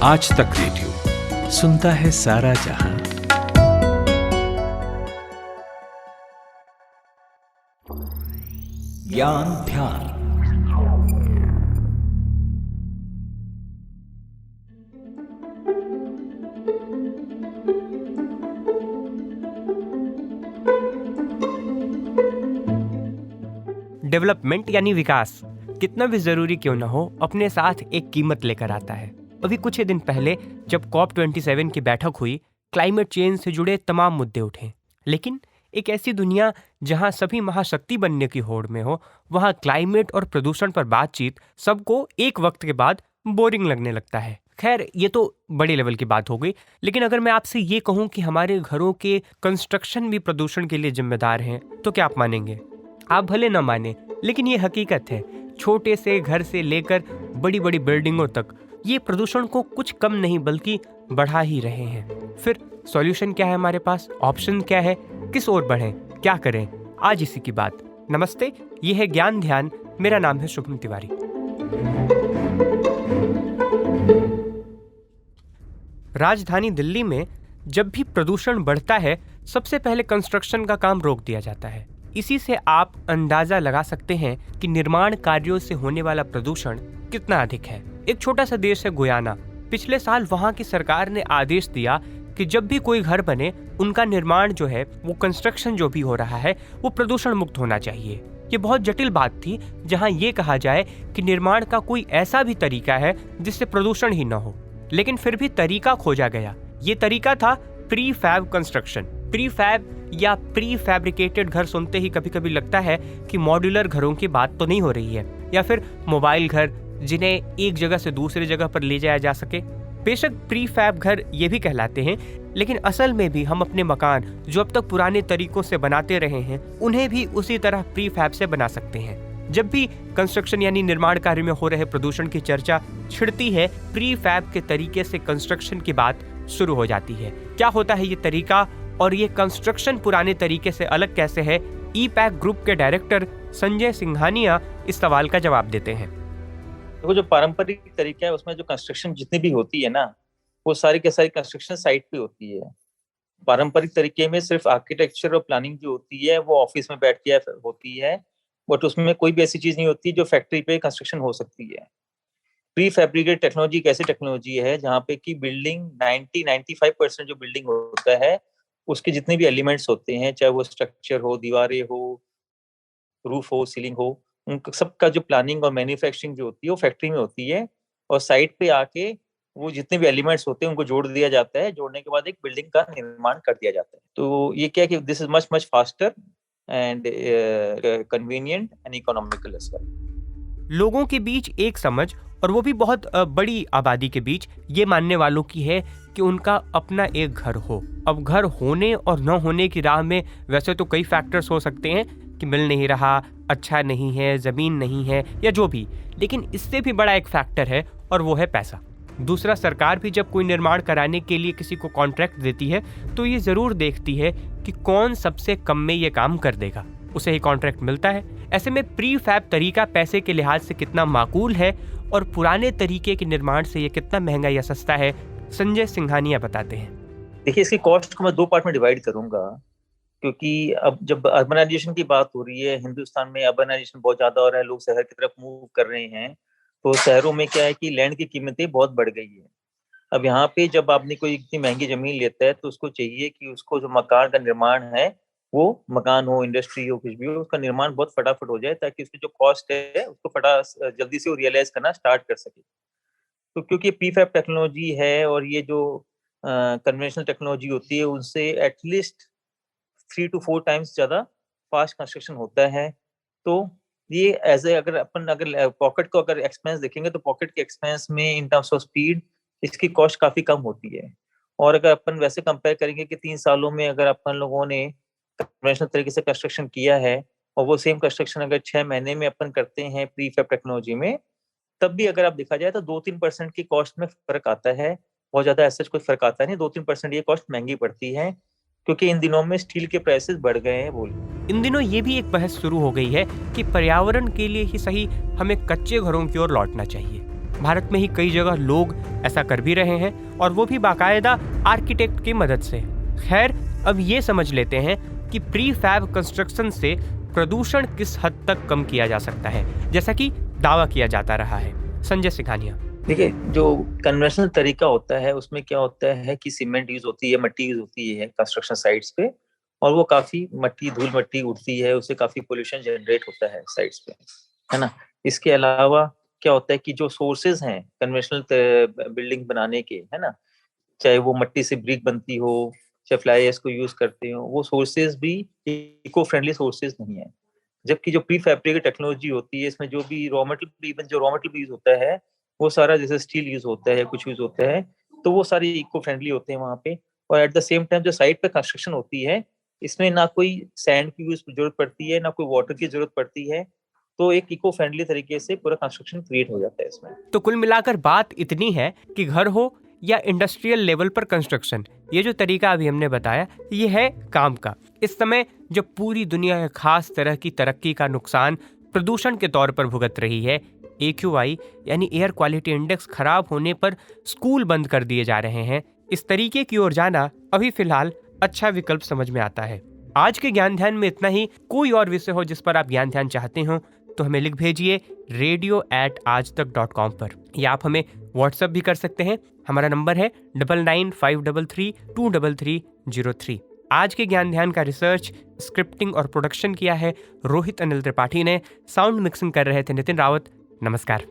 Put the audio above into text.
आज तक रेडियो सुनता है सारा जहां। ज्ञान ध्यान। डेवलपमेंट यानी विकास कितना भी जरूरी क्यों न हो, अपने साथ एक कीमत लेकर आता है। अभी कुछ ही दिन पहले जब COP27 की बैठक हुई, क्लाइमेट चेंज से जुड़े तमाम मुद्दे उठे। लेकिन एक ऐसी दुनिया जहां सभी महाशक्ति बनने की होड़ में हो, वहां क्लाइमेट और प्रदूषण पर बातचीत सबको एक वक्त के बाद बोरिंग लगने लगता है। खैर, ये तो बड़ी लेवल की बात हो गई, लेकिन अगर मैं आपसे ये कहूं कि हमारे घरों के कंस्ट्रक्शन भी प्रदूषण के लिए जिम्मेदार हैं, तो क्या आप मानेंगे? आप भले न माने, लेकिन ये हकीकत है। छोटे से घर से लेकर बड़ी बड़ी बिल्डिंगों तक ये प्रदूषण को कुछ कम नहीं बल्कि बढ़ा ही रहे हैं। फिर सॉल्यूशन क्या है हमारे पास? ऑप्शन क्या है? किस ओर बढ़ें? क्या करें? आज इसी की बात। नमस्ते, ये है ज्ञान ध्यान। मेरा नाम है शुभम तिवारी। राजधानी दिल्ली में जब भी प्रदूषण बढ़ता है, सबसे पहले कंस्ट्रक्शन का काम रोक दिया जाता है। इसी से आप अंदाजा लगा सकते हैं कि निर्माण कार्यों से होने वाला प्रदूषण कितना अधिक है। एक छोटा सा देश है गुयाना। पिछले साल वहां की सरकार ने आदेश दिया कि जब भी कोई घर बने, उनका निर्माण जो है, वो कंस्ट्रक्शन जो भी हो रहा है, वो प्रदूषण मुक्त होना चाहिए। ये बहुत जटिल बात थी, जहां ये कहा जाए कि निर्माण का कोई ऐसा भी तरीका है जिससे प्रदूषण ही न हो। लेकिन फिर भी तरीका खोजा गया। ये तरीका था prefab construction. Prefab या प्री फैब्रिकेटेड घर सुनते ही कभी कभी लगता है कि मॉड्यूलर घरों की बात तो नहीं हो रही है, या फिर मोबाइल घर जिन्हें एक जगह से दूसरी जगह पर ले जाया जा सके। बेशक प्री फैब घर ये भी कहलाते हैं, लेकिन असल में भी हम अपने मकान जो अब तक पुराने तरीकों से बनाते रहे हैं, उन्हें भी उसी तरह प्री फैब से बना सकते हैं। जब भी कंस्ट्रक्शन यानी निर्माण कार्य में हो रहे प्रदूषण की चर्चा छिड़ती है, प्री फैब के तरीके से कंस्ट्रक्शन की बात शुरू हो जाती है। क्या होता है ये तरीका और ये कंस्ट्रक्शन पुराने तरीके से अलग कैसे है? ईपैक ग्रुप के डायरेक्टर संजय सिंघानिया इस सवाल का जवाब देते हैं। देखो, जो पारंपरिक तरीका है उसमें जो कंस्ट्रक्शन जितनी भी होती है ना, वो सारी के सारी कंस्ट्रक्शन साइट पे होती है। पारंपरिक तरीके में सिर्फ आर्किटेक्चर और प्लानिंग जो होती है वो ऑफिस में बैठ के होती है, बट उसमें कोई भी ऐसी चीज नहीं होती जो फैक्ट्री पे कंस्ट्रक्शन हो सकती है। प्री फैब्रिकेट टेक्नोलॉजी एक ऐसी टेक्नोलॉजी है जहाँ पे की बिल्डिंग 90-95% जो बिल्डिंग होता है, उसके जितने भी एलिमेंट्स होते हैं, चाहे वो स्ट्रक्चर हो, दीवारें हो, रूफ हो, सीलिंग हो, उन सबका जो प्लानिंग और मैन्युफैक्चरिंग जो होती है वो फैक्ट्री में होती है। और साइट पे आके वो जितने भी एलिमेंट्स होते हैं उनको जोड़ दिया जाता है। जोड़ने के बाद एक बिल्डिंग का निर्माण कर दिया जाता है। तो ये क्या है कि this is much much faster and convenient and economical as well. लोगों के बीच एक समझ, और वो भी बहुत बड़ी आबादी के बीच, ये मानने वालों की है कि उनका अपना एक घर हो। अब घर होने और न होने की राह में वैसे तो कई फैक्टर्स हो सकते हैं कि मिल नहीं रहा, अच्छा नहीं है, ज़मीन नहीं है, या जो भी, लेकिन इससे भी बड़ा एक फैक्टर है और वो है पैसा। दूसरा, सरकार भी जब कोई निर्माण कराने के लिए किसी को कॉन्ट्रैक्ट देती है तो ये ज़रूर देखती है कि कौन सबसे कम में ये काम कर देगा, उसे ही कॉन्ट्रैक्ट मिलता है। ऐसे में प्री फैब तरीका पैसे के लिहाज से कितना माकूल है और पुराने तरीके के निर्माण से ये कितना महंगा या सस्ता है, संजय सिंघानिया बताते हैं। देखिए, इसकी कॉस्ट को मैं 2 पार्ट में डिवाइड करूंगा, क्योंकि अब जब अर्बनाइजेशन की बात हो रही है, हिंदुस्तान में अर्बनाइजेशन बहुत ज्यादा हो रहा है, लोग शहर की तरफ मूव कर रहे हैं, तो शहरों में क्या है कि लैंड की कीमतें बहुत बढ़ गई है। अब यहाँ पे जब आपने कोई इतनी महंगी जमीन लेता है तो उसको चाहिए कि उसको जो मकान का निर्माण है, वो मकान हो, इंडस्ट्री हो, कुछ भी हो, उसका निर्माण बहुत फटाफट हो जाए, ताकि उसकी जो कॉस्ट है उसको जल्दी से वो रियलाइज करना स्टार्ट कर सके। तो क्योंकि प्रीफैब टेक्नोलॉजी है और ये जो कन्वेंशनल टेक्नोलॉजी होती है, उनसे एटलीस्ट 3 to 4 टाइम्स ज्यादा फास्ट कंस्ट्रक्शन होता है। तो ये अगर पॉकेट को अगर एक्सपेंस देखेंगे, तो पॉकेट के एक्सपेंस में इन टर्म्स ऑफ स्पीड इसकी कॉस्ट काफी कम होती है। और अगर अपन वैसे कंपेयर करेंगे कि 3 सालों में अगर अपन लोगों ने कन्वेंशनल तरीके से कंस्ट्रक्शन किया है और वो सेम कंस्ट्रक्शन अगर 6 महीने में अपन करते हैं प्रीफैब टेक्नोलॉजी में, तब भी अगर आप देखा जाए तो 2-3% की कॉस्ट में फर्क आता है। बहुत ज्यादा ऐसा कोई फर्क आता नहीं, 2-3% ये कॉस्ट महंगी पड़ती है, क्योंकि इन दिनों में स्टील के प्राइसेस बढ़ गए हैं। इन दिनों ये भी एक बहस शुरू हो गई है कि पर्यावरण के लिए ही सही हमें कच्चे घरों की ओर लौटना चाहिए। भारत में ही कई जगह लोग ऐसा कर भी रहे हैं, और वो भी बाकायदा आर्किटेक्ट की मदद से। खैर, अब ये समझ लेते हैं कि प्रीफैब कंस्ट्रक्शन से प्रदूषण किस हद तक कम किया जा सकता है, जैसा कि दावा किया जाता रहा है। संजय सिंघानिया। देखिए, जो कन्वेंशनल तरीका होता है उसमें क्या होता है कि सीमेंट यूज होती है, मट्टी यूज होती है कंस्ट्रक्शन साइट्स पे, और वो काफी धूल मट्टी उड़ती है, उससे काफी पोल्यूशन जनरेट होता है साइट्स पे, है ना। इसके अलावा क्या होता है कि जो सोर्सेज हैं कन्वेंशनल बिल्डिंग बनाने के, है ना, चाहे वो मट्टी से ब्रिक बनती हो, चाहे फ्लाई ऐश को यूज करते हो, वो सोर्सेज भी इको फ्रेंडली सोर्सेज नहीं है। जबकि जो प्री फैब्रिकेटेड टेक्नोलॉजी होती है, इसमें जो भी रॉ मटेरियल यूज होता है, वो सारा जैसे स्टील यूज होता है, कुछ यूज होता है, तो वो सारे इको फ्रेंडली होते हैं वहाँ पे। और एट द सेम टाइम जो साइट पे कंस्ट्रक्शन होती है, इसमें ना कोई सैंड की जरूरत पड़ती है, ना कोई वाटर की जरूरत पड़ती है, तो एक इको फ्रेंडली तरीके से पूरा कंस्ट्रक्शन क्रिएट हो जाता है इसमें। तो कुल मिलाकर बात इतनी है कि घर हो या इंडस्ट्रियल लेवल पर कंस्ट्रक्शन, ये जो तरीका अभी हमने बताया, ये है काम का। इस समय जब पूरी दुनिया खास तरह की तरक्की का नुकसान प्रदूषण के तौर पर भुगत रही है, AQI यानी एयर क्वालिटी इंडेक्स खराब होने पर स्कूल बंद कर दिए जा रहे हैं, इस तरीके की ओर जाना अभी फिलहाल अच्छा विकल्प समझ में आता है। आज के ज्ञान ध्यान में इतना ही। कोई और विषय हो जिस पर आप ज्ञान ध्यान चाहते हो तो हमें लिख भेजिए radio@aajtak.com पर, या आप हमें व्हाट्सएप भी कर सकते हैं। हमारा नंबर है 9953323303। आज के ज्ञान ध्यान का रिसर्च, स्क्रिप्टिंग और प्रोडक्शन किया है रोहित अनिल त्रिपाठी ने। साउंड मिक्सिंग कर रहे थे नितिन रावत। नमस्कार।